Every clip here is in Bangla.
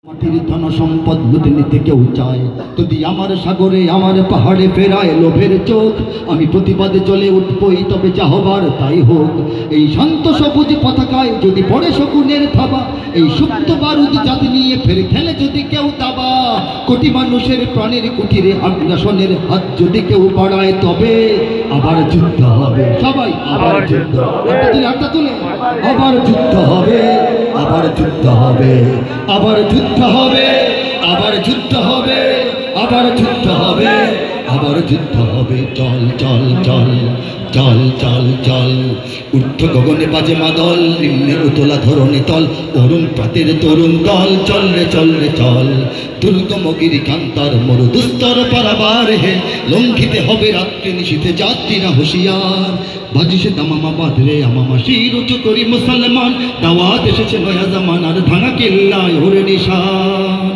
মাটির ধন সম্পদ লুটে নিতে কেউ চায়, যদি আমার সাগরে আমার পাহাড়ে ফেরায় লোভের চোখ, আমি প্রতিবাদে চলে উঠবই, তবে যা হবার তাই হোক। এই শান্ত সবুজ পতাকায় যদি পড়ে শকুনের থাবা, এই সুপ্ত বারুদ জাতি নিয়ে ফের খেলে যদি কেউ দাবা, কোটি মানুষের প্রাণের কুঠিরে আগ্রাসনের হাত যদি কেউ বাড়ায়, তবে আবার যুদ্ধ হবে। সবাই আবার যুদ্ধ, হাতটা তুলে আবার যুদ্ধ হবে, আবার যুদ্ধ হবে, আবার যুদ্ধ হবে, আবার যুদ্ধ হবে, আবার যুদ্ধ হবে, আবার যুদ্ধ হবে। চল চল চল চল চল চল, ঊর্ধ্ব গগনে বাজে মাদল, নিম্নে উতলা ধরণী তল, অরুণ প্রাতের তরুণ দল, চল রে চল রে চল। দুর্গম গিরি কান্তার মরু দুস্তর পারাবার হে, লঙ্ঘিতে হবে রাত্রি নিশীথে যাত্রীরা হুঁশিয়ার। বাজিসে দামামা বাঁধরে আমামা শির উঁচু করি মুসলমান, দাওয়াত এসেছে নয়া জামানার ভাঙা কিল্লায় ওরে নিশান।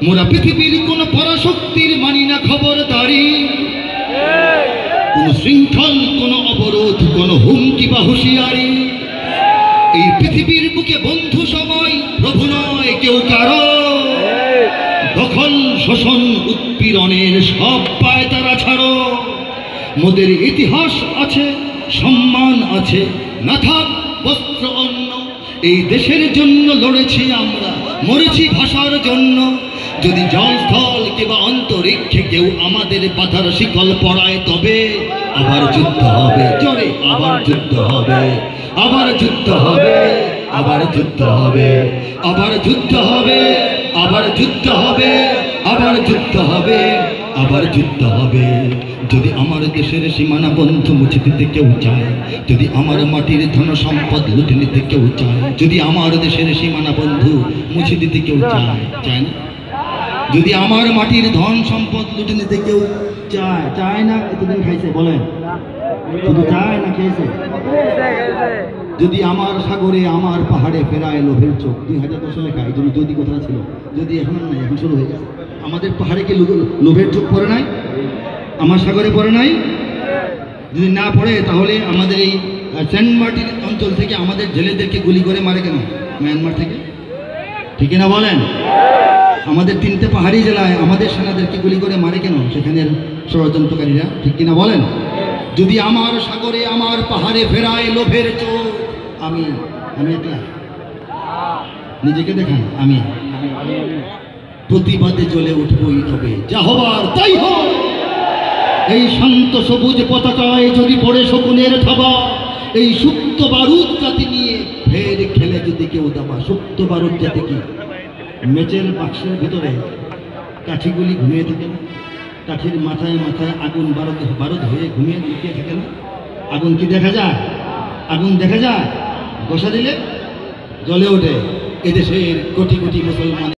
মোরা পৃথিবীর কোন পরাশক্তির মানি না খবরদারি, কোন শৃঙ্খল, কোন অবরোধ, কোন হুমকি বা হুঁশিয়ারি। এই পৃথিবীর বুকে বন্ধু সময় প্রভু নয় কেউ কারো, দখল শোষণ উৎপীড়নের সব পায় তারা ছাড়ো। মোদের ইতিহাস আছে, সম্মান আছে, না থাক বস্ত্র অন্ন, এই দেশের জন্য লড়েছি আমরা, মরেছি ভাষার জন্য। যদি জল স্থল কিংবা অন্তরিক্ষে কেউ আমাদের বাধার শিকল পড়ায়, তবে আবার যুদ্ধ হবে। জোরে আবার যুদ্ধ হবে, আবার যুদ্ধ হবে, আবার যুদ্ধ হবে, আবার যুদ্ধ হবে, আবার যুদ্ধ হবে, আবার যুদ্ধ হবে, আবার যুদ্ধ হবে। যদি আমার দেশের সীমানা বন্ধু মুছে দিতে কেউ চায়, যদি আমার মাটির ধন সম্পদ লুটে নিতে কেউ চায়, যদি আমার দেশের সীমানা বন্ধু মুছে দিতে কেউ চায়, চায় না? যদি আমার মাটির ধন সম্পদ লুটে নিতে কেউ চায়, চায় না? এতদিন খাইছে বলেন, শুধু চায় না খেয়েছে? যদি আমার সাগরে আমার পাহাড়ে ফেরায় লোভের চোখ, 2010 লেখা, এই জন্য যদি কথাটা ছিল, যদি এখন নাই, এখন শুরু হয়ে গেছে। আমাদের পাহাড়ে কি লোভের চোখ পড়ে নাই? আমার সাগরে পড়ে নাই? যদি না পড়ে, তাহলে আমাদের এই সেন্ট মার্টিন অঞ্চল থেকে আমাদের জেলেদেরকে গুলি করে মারে কেন? মায়ানমার থেকে, ঠিক না বলেন? আমাদের 3টে পাহাড়ি জেলায় আমাদের সেনাদেরকে গুলি করে মারে কেন? সেখানের ষড়যন্ত্রকারীরা, ঠিক কিনা বলেন? যদি আমার সাগরে আমার পাহাড়ে ফেরায় লোভের চোখ, আমি একলা, নিজেকে দেখান, আমি প্রতিবাদে জ্বলে উঠবই, তবে যা হবার তাই হোক। এই শান্ত সবুজ পতাকায় যদি পড়ে শকুনের থাবা, এই সুপ্ত বারুদ জাতি নিয়ে ফের খেলে যদি কেউ দাবা। সুপ্ত বারুদ জাতি কি? মেচের বাক্সের ভিতরে কাঠিগুলি ঘুমিয়ে থাকে না? কাঠির মাথায় মাথায় আগুন বারুদ হয়ে ঘুমিয়ে লুকিয়ে থাকে না? আগুন কি দেখা যায়? আগুন দেখা যায়? বসা দিলে জ্বলে ওঠে। এদেশের কোটি কোটি মুসলমান